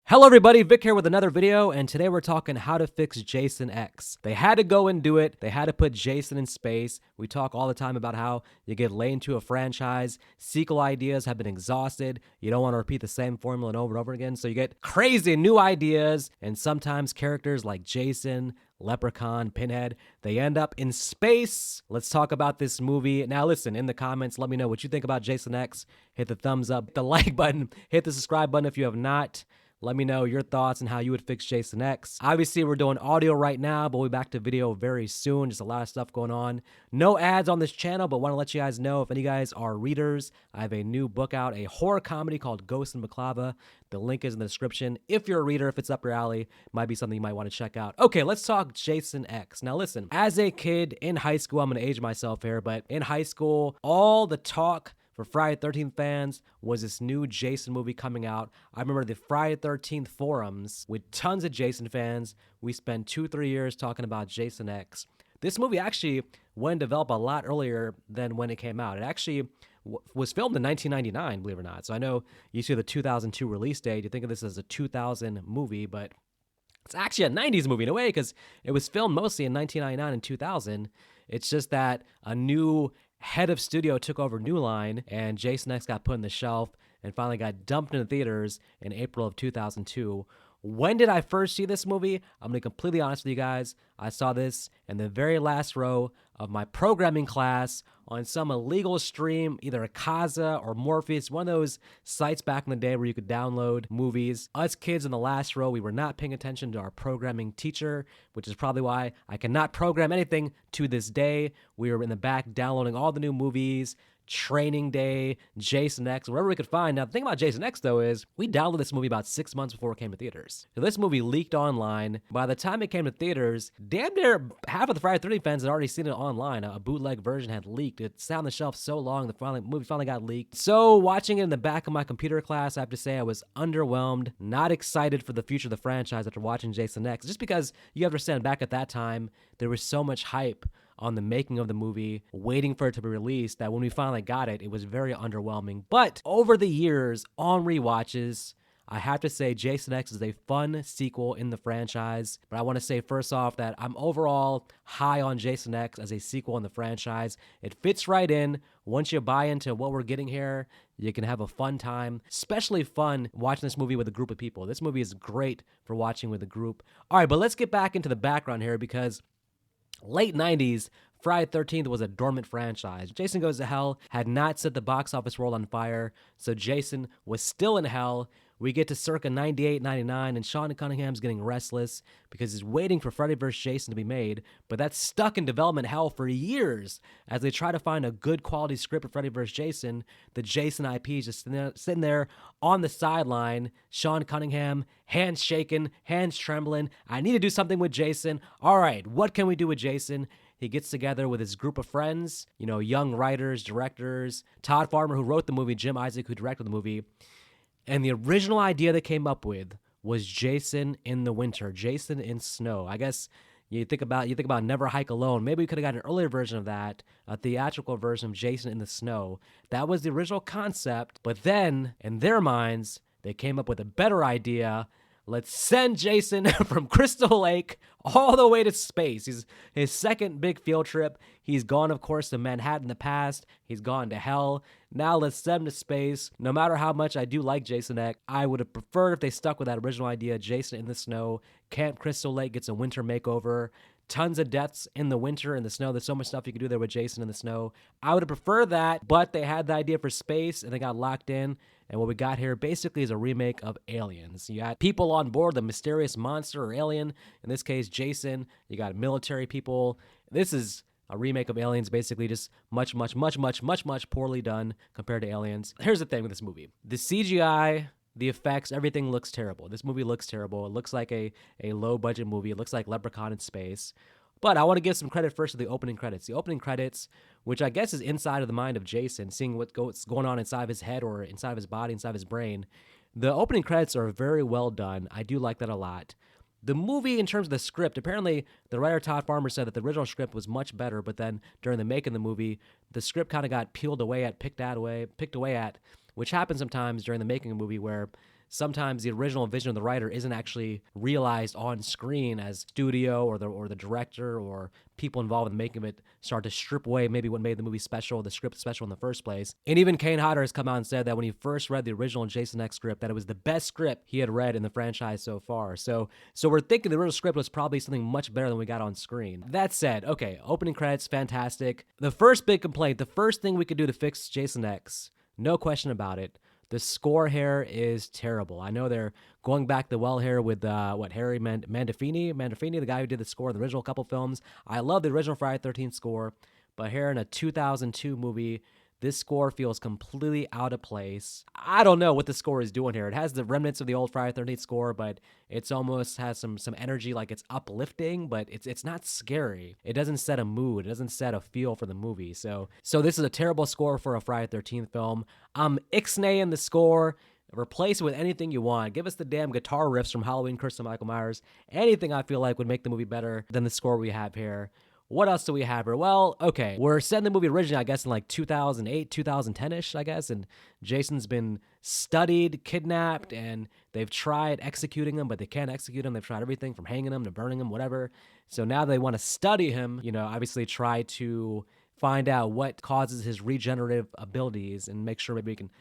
Hello everybody, Vic here with another video, and today we're talking how to fix Jason X. They had to go and do it. They had to put Jason in space. We talk all the time about how you get laid into a franchise, sequel ideas have been exhausted, you don't want to repeat the same formula over and over again, so you get crazy new ideas, and sometimes characters like Jason, Leprechaun, Pinhead, they end up in space. Let's talk about this movie. Now listen, in the comments, let me know what you think about Jason X. Hit the thumbs up, the like button, hit the subscribe button if you have not. Let me know your thoughts and how you would fix Jason X. Obviously, we're doing audio right now, but we'll be back to video very soon. Just a lot of stuff going on. No ads on this channel, but want to let you guys know if any guys are readers, I have a new book out, a horror comedy called Ghost and Baklava. The link is in the description. If you're a reader, if it's up your alley, might be something you might want to check out. Okay, let's talk Jason X. Now listen, as a kid in high school, I'm going to age myself here, but in high school, all the talk for Friday the 13th fans was this new Jason movie coming out. I remember the Friday the 13th forums with tons of Jason fans. We spent 2-3 years talking about Jason X. This movie actually went developed a lot earlier than when it came out. It actually was filmed in 1999, believe it or not. So I know you see the 2002 release date. You think of this as a 2000 movie, but it's actually a 90s movie in a way because it was filmed mostly in 1999 and 2000. It's just that a new head of studio took over New Line, and Jason X got put on the shelf and finally got dumped into theaters in April of 2002. When did I first see this movie? I'm going to be completely honest with you guys. I saw this in the very last row of my programming class on some illegal stream, either Akaza or Morpheus, one of those sites back in the day where you could download movies. Us kids in the last row, we were not paying attention to our programming teacher, which is probably why I cannot program anything to this day. We were in the back downloading all the new movies, Training Day, Jason X, wherever we could find. Now, the thing about Jason X, though, is we downloaded this movie about 6 months before it came to theaters. So this movie leaked online. By the time it came to theaters, damn near half of the Friday the 13th fans had already seen it online. A bootleg version had leaked. It sat on the shelf so long, the movie finally got leaked. So watching it in the back of my computer class, I have to say I was underwhelmed, not excited for the future of the franchise after watching Jason X, just because you have to understand back at that time, there was so much hype on the making of the movie, waiting for it to be released, that when we finally got it, it was very underwhelming. But over the years, on rewatches, I have to say Jason X is a fun sequel in the franchise. But I want to say first off that I'm overall high on Jason X as a sequel in the franchise. It fits right in. Once you buy into what we're getting here, you can have a fun time, especially fun watching this movie with a group of people. This movie is great for watching with a group. All right, but let's get back into the background here because late 90s, Friday the 13th was a dormant franchise. Jason Goes to Hell had not set the box office world on fire, so Jason was still in hell. We get to circa 98, 99, and Sean Cunningham's getting restless because he's waiting for Freddy vs. Jason to be made, but that's stuck in development hell for years as they try to find a good quality script for Freddy vs. Jason. The Jason IP is just sitting there on the sideline. Sean Cunningham, hands shaking, hands trembling. I need to do something with Jason. All right, what can we do with Jason? He gets together with his group of friends, young writers, directors, Todd Farmer, who wrote the movie, Jim Isaac, who directed the movie. And the original idea they came up with was Jason in the winter, Jason in snow. I guess you think about Never Hike Alone. Maybe we could have got an earlier version of that, a theatrical version of Jason in the snow. That was the original concept. But then, in their minds, they came up with a better idea. Let's send Jason from Crystal Lake all the way to space. His second big field trip. He's gone, of course, to Manhattan in the past. He's gone to hell. Now let's send him to space. No matter how much I do like Jason X, I would have preferred if they stuck with that original idea, Jason in the snow. Camp Crystal Lake gets a winter makeover. Tons of deaths in the winter and the snow. There's so much stuff you could do there with Jason in the snow. I would have preferred that, but they had the idea for space and they got locked in. And what we got here basically is a remake of Aliens. You got people on board, the mysterious monster or alien, in this case, Jason. You got military people. This is a remake of Aliens, basically just much poorly done compared to Aliens. Here's the thing with this movie. The CGI, the effects, everything looks terrible. This movie looks terrible. It looks like a low-budget movie. It looks like Leprechaun in space. But I want to give some credit first to the opening credits. The opening credits, which I guess is inside of the mind of Jason, seeing what's going on inside of his head or inside of his body, inside of his brain. The opening credits are very well done. I do like that a lot. The movie, in terms of the script, apparently the writer Todd Farmer said that the original script was much better, but then during the making of the movie, the script kind of got picked away at, which happens sometimes during the making of a movie where sometimes the original vision of the writer isn't actually realized on screen as studio or the director or people involved in making it start to strip away maybe what made the movie special, the script special in the first place. And even Kane Hodder has come out and said that when he first read the original Jason X script, that it was the best script he had read in the franchise so far. So we're thinking the original script was probably something much better than we got on screen. That said, okay, opening credits, fantastic. The first big complaint, the first thing we could do to fix Jason X, no question about it, the score here is terrible. I know they're going back the well here with Harry Mandolfini, the guy who did the score of the original couple films. I love the original Friday the 13th score, but here in a 2002 movie, this score feels completely out of place. I don't know what the score is doing here. It has the remnants of the old Friday the 13th score, but it's almost has some energy, like it's uplifting, but it's not scary. It doesn't set a mood. It doesn't set a feel for the movie. So this is a terrible score for a Friday the 13th film. I'm ixnaying the score. Replace it with anything you want. Give us the damn guitar riffs from Halloween Curse of Michael Myers. Anything I feel like would make the movie better than the score we have here. What else do we have here? Well, okay, we're setting the movie originally, I guess, in like 2008, 2010-ish, I guess, and Jason's been studied, kidnapped, and they've tried executing him, but they can't execute him. They've tried everything from hanging him to burning him, whatever. So now they want to study him, obviously try to find out what causes his regenerative abilities and make sure maybe we can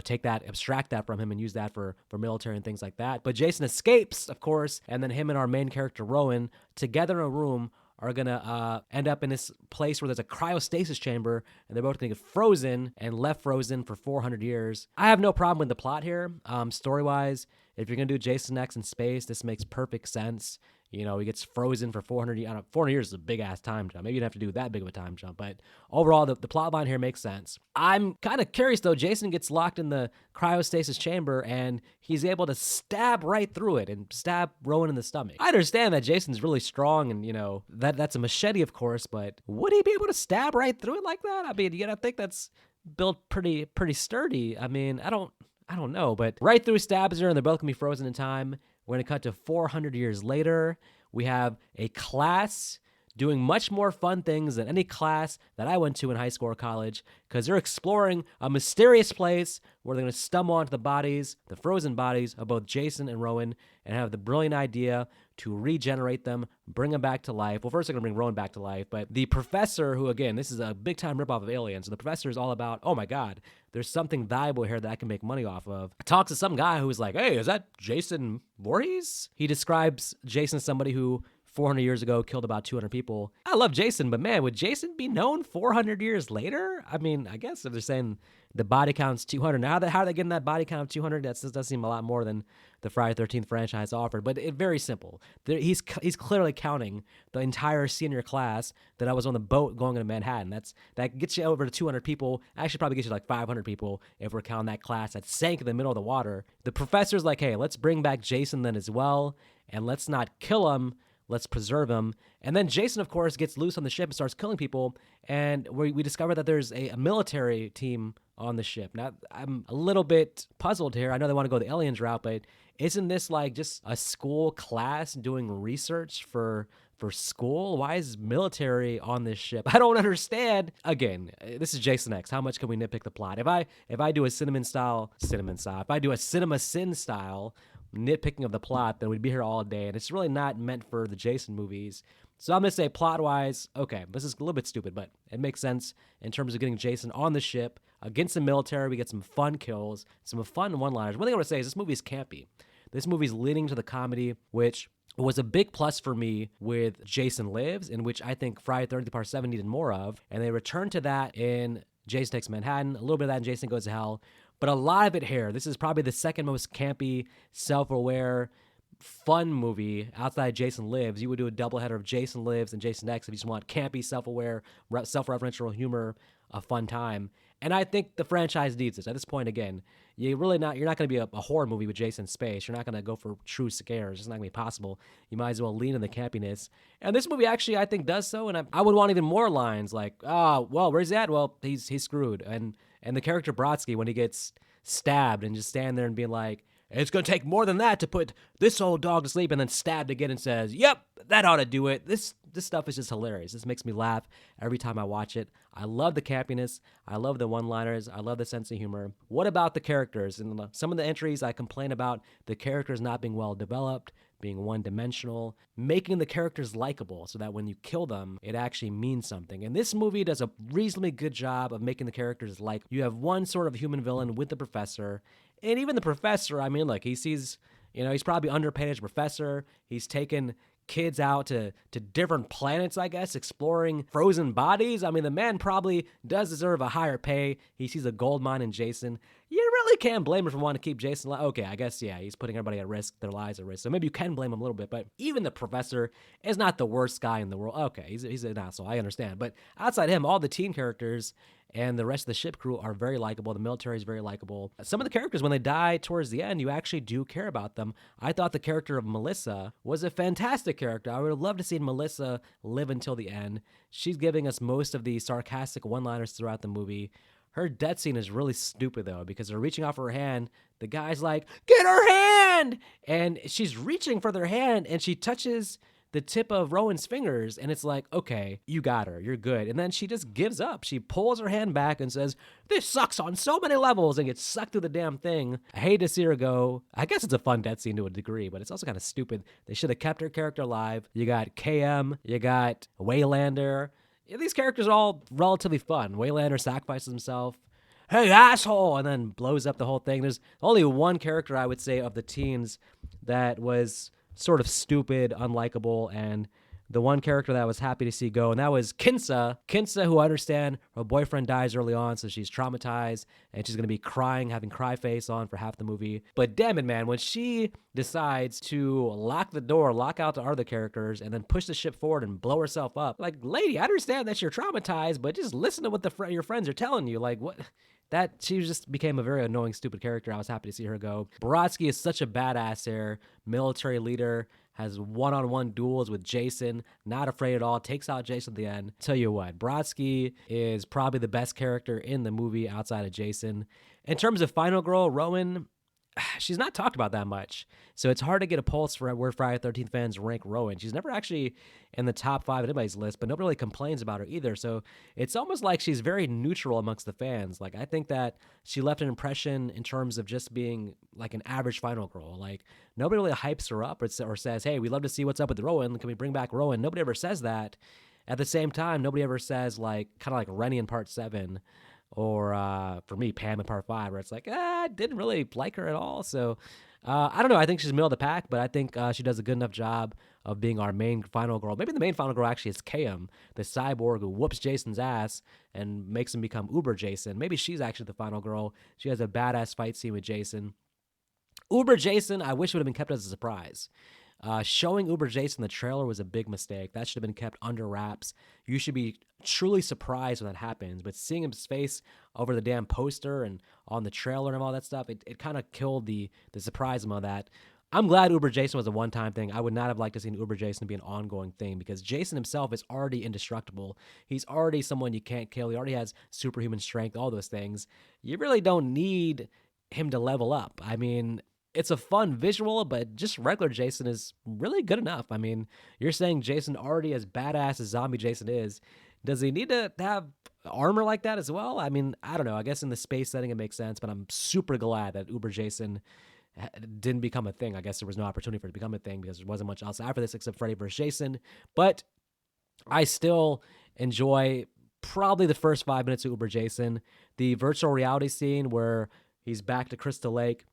take that, abstract that from him and use that for military and things like that. But Jason escapes, of course, and then him and our main character, Rowan, together in a room, are going to end up in this place where there's a cryostasis chamber, and they're both going to get frozen and left frozen for 400 years. I have no problem with the plot here. Story-wise, if you're going to do Jason X in space, this makes perfect sense. He gets frozen for 400 years. 400 years is a big-ass time jump. Maybe you'd have to do that big of a time jump. But overall, the plot line here makes sense. I'm kind of curious, though. Jason gets locked in the cryostasis chamber, and he's able to stab right through it and stab Rowan in the stomach. I understand that Jason's really strong, and, that's a machete, of course, but would he be able to stab right through it like that? I mean, you gotta think that's built pretty sturdy. I mean, I don't know, but right through stabs her, and they're both gonna be frozen in time. We're going to cut to 400 years later. We have a class doing much more fun things than any class that I went to in high school or college, because they're exploring a mysterious place where they're going to stumble onto the frozen bodies of both Jason and Rowan, and have the brilliant idea to regenerate them, bring them back to life. Well, first they're going to bring Rowan back to life, but the professor, who, again, this is a big-time ripoff of Alien, so the professor is all about, oh my God, there's something valuable here that I can make money off of. Talks to some guy who's like, hey, is that Jason Voorhees? He describes Jason as somebody who 400 years ago killed about 200 people. I love Jason, but man, would Jason be known 400 years later? I mean, I guess if they're saying the body count's 200, now how are they getting that body count of 200? That does seem a lot more than the Friday the 13th franchise offered, but it's very simple. He's clearly counting the entire senior class that I was on the boat going into Manhattan. That gets you over to 200 people. Actually, probably gets you like 500 people if we're counting that class that sank in the middle of the water. The professor's like, hey, let's bring back Jason then as well, and let's not kill him. Let's preserve him. And then Jason, of course, gets loose on the ship and starts killing people. And we discover that there's a military team on the ship. Now, I'm a little bit puzzled here. I know they want to go the aliens route, but isn't this like just a school class doing research for school? Why is military on this ship? I don't understand. Again, this is Jason X. How much can we nitpick the plot? If I do a cinema sin style nitpicking of the plot, then we'd be here all day, and it's really not meant for the Jason movies. So I'm gonna say plot-wise, okay, this is a little bit stupid, but it makes sense in terms of getting Jason on the ship against the military. We get some fun kills, some fun one-liners. One thing I want to say is this movie is campy. This movie's leaning to the comedy, which was a big plus for me with Jason Lives, in which I think Friday the 13th Part 7 needed more of, and they returned to that in Jason Takes Manhattan, a little bit of that in Jason Goes to Hell, but a lot of it here. This is probably the second most campy, self-aware, fun movie outside Jason Lives. You would do a doubleheader of Jason Lives and Jason X if you just want campy, self-aware, self-referential humor, a fun time. And I think the franchise needs this. At this point, again, you're not going to be a horror movie with Jason in space. You're not going to go for true scares. It's not going to be possible. You might as well lean in the campiness. And this movie actually, I think, does so. And I would want even more lines like, well, where's he at? Well, he's screwed. And the character Brodsky, when he gets stabbed and just stand there and be like, it's going to take more than that to put this old dog to sleep, and then stabbed again and says, yep, that ought to do it. This this stuff is just hilarious. This makes me laugh every time I watch it. I love the campiness. I love the one-liners. I love the sense of humor. What about the characters? In some of the entries, I complain about the characters not being well developed, being one-dimensional, making the characters likable so that when you kill them, it actually means something. And this movie does a reasonably good job of making the characters like. You have one sort of human villain with the professor, and even the professor, I mean, look, he sees, he's probably underpaid as a professor. He's taken kids out to different planets, I guess, exploring frozen bodies. I mean, the man probably does deserve a higher pay. He sees a gold mine in Jason. You really can't blame him for wanting to keep Jason alive. Okay, I guess, yeah, he's putting everybody at risk, their lives at risk. So maybe you can blame him a little bit, but even the professor is not the worst guy in the world. Okay, he's an asshole, I understand. But outside him, all the teen characters and the rest of the ship crew are very likable. The military is very likable. Some of the characters, when they die towards the end, you actually do care about them. I thought the character of Melissa was a fantastic character. I would have loved to see Melissa live until the end. She's giving us most of the sarcastic one-liners throughout the movie. Her death scene is really stupid, though, because they're reaching out for her hand. The guy's like, get her hand! And she's reaching for their hand, and she touches the tip of Rowan's fingers, and it's like, okay, you got her, you're good. And then she just gives up. She pulls her hand back and says, this sucks on so many levels, and gets sucked through the damn thing. I hate to see her go. I guess it's a fun death scene to a degree, but it's also kind of stupid. They should have kept her character alive. You got KM, you got Waylander. These characters are all relatively fun. Waylander sacrifices himself. Hey, asshole! And then blows up the whole thing. There's only one character, I would say, of the teens that was sort of stupid, unlikable, and the one character that I was happy to see go, and that was Kinsa. Kinsa, who I understand her boyfriend dies early on, so she's traumatized, and she's going to be crying, having cry face on for half the movie. But damn it, man, when she decides to lock the door, lock out the other characters, and then push the ship forward and blow herself up, like, lady, I understand that you're traumatized, but just listen to what your friends are telling you. Like, what? That she just became a very annoying, stupid character. I was happy to see her go. Brodsky is such a badass there. Military leader, has one-on-one duels with Jason, not afraid at all, takes out Jason at the end. Tell you what, Brodsky is probably the best character in the movie outside of Jason. In terms of Final Girl, Rowan, she's not talked about that much. So it's hard to get a pulse for where Friday the 13th fans rank Rowan. She's never actually in the top 5 of anybody's list, but nobody really complains about her either. So it's almost like she's very neutral amongst the fans. Like, I think that she left an impression in terms of just being like an average Final Girl. Like, nobody really hypes her up or says, hey, we'd love to see what's up with Rowan. Can we bring back Rowan? Nobody ever says that. At the same time, nobody ever says, like, kind of like Rennie in Part 7. Or for me, Pam in Part 5, where it's like, I didn't really like her at all. So I don't know. I think she's middle of the pack, but I think she does a good enough job of being our main Final Girl. Maybe the main Final Girl actually is KM, the cyborg who whoops Jason's ass and makes him become Uber Jason. Maybe she's actually the Final Girl. She has a badass fight scene with Jason. Uber Jason, I wish would have been kept as a surprise. Showing Uber Jason the trailer was a big mistake. That should have been kept under wraps. You should be truly surprised when that happens. But seeing his face over the damn poster and on the trailer and all that stuff, it kind of killed the surprise of that. I'm glad Uber Jason was a one-time thing. I would not have liked to see Uber Jason be an ongoing thing because Jason himself is already indestructible. He's already someone you can't kill. He already has superhuman strength, all those things. You really don't need him to level up. I mean, it's a fun visual, but just regular Jason is really good enough. I mean, you're saying Jason already as badass as zombie Jason is. Does he need to have armor like that as well? I mean, I don't know. I guess in the space setting it makes sense, but I'm super glad that Uber Jason didn't become a thing. I guess there was no opportunity for it to become a thing because there wasn't much else after this except Freddy vs. Jason. But I still enjoy probably the first 5 minutes of Uber Jason. The virtual reality scene where he's back to Crystal Lake.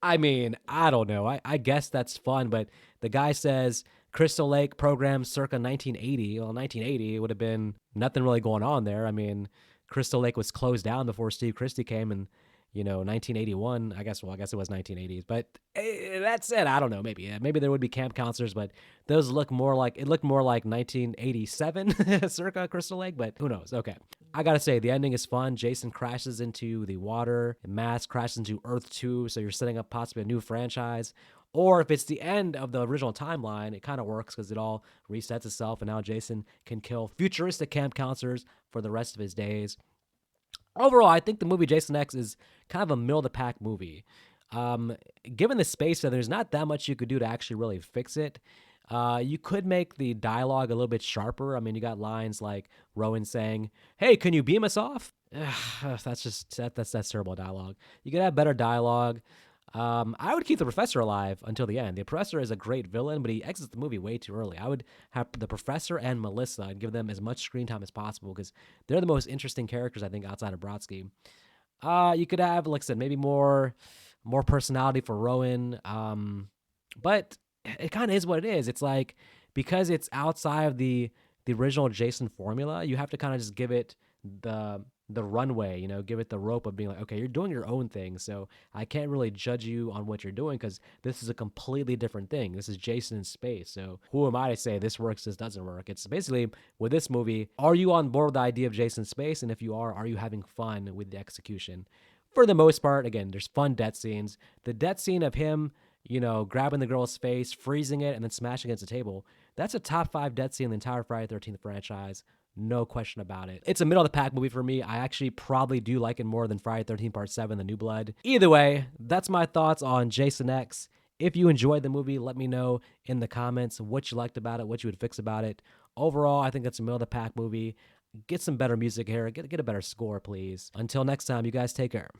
I mean, I don't know. I guess that's fun, but the guy says Crystal Lake program circa 1980. Well, 1980 would have been nothing really going on there. I mean, Crystal Lake was closed down before Steve Christie came in, 1981. I guess it was 1980s. But that's it. I don't know. Maybe there would be camp counselors, but those looked more like 1987 circa Crystal Lake, but who knows? Okay. I gotta say, the ending is fun. Jason crashes into the water. Mask crashes into Earth 2, so you're setting up possibly a new franchise. Or if it's the end of the original timeline, it kind of works because it all resets itself, and now Jason can kill futuristic camp counselors for the rest of his days. Overall, I think the movie Jason X is kind of a middle-of-the-pack movie. Given the space, there's not that much you could do to actually really fix it. You could make the dialogue a little bit sharper. I mean, you got lines like Rowan saying, "Hey, can you beam us off?" That's just that's terrible dialogue. You could have better dialogue. I would keep the professor alive until the end. The professor is a great villain, but he exits the movie way too early. I would have the professor and Melissa and give them as much screen time as possible because they're the most interesting characters I think outside of Brodsky. You could have, like I said, maybe more personality for Rowan. But it kind of is what it is. It's like because it's outside of the original Jason formula, you have to kind of just give it the runway, give it the rope of being like, okay, you're doing your own thing, so I can't really judge you on what you're doing because this is a completely different thing. This is Jason in space, so who am I to say this works, this doesn't work? It's basically with this movie, are you on board with the idea of Jason in space, and if you are you having fun with the execution? For the most part, again, there's fun death scenes. The death scene of him, grabbing the girl's face, freezing it, and then smashing against the table. That's a top 5 death scene in the entire Friday the 13th franchise. No question about it. It's a middle of the pack movie for me. I actually probably do like it more than Friday the 13th Part 7, The New Blood. Either way, that's my thoughts on Jason X. If you enjoyed the movie, let me know in the comments what you liked about it, what you would fix about it. Overall, I think it's a middle of the pack movie. Get some better music here. Get a better score, please. Until next time, you guys take care.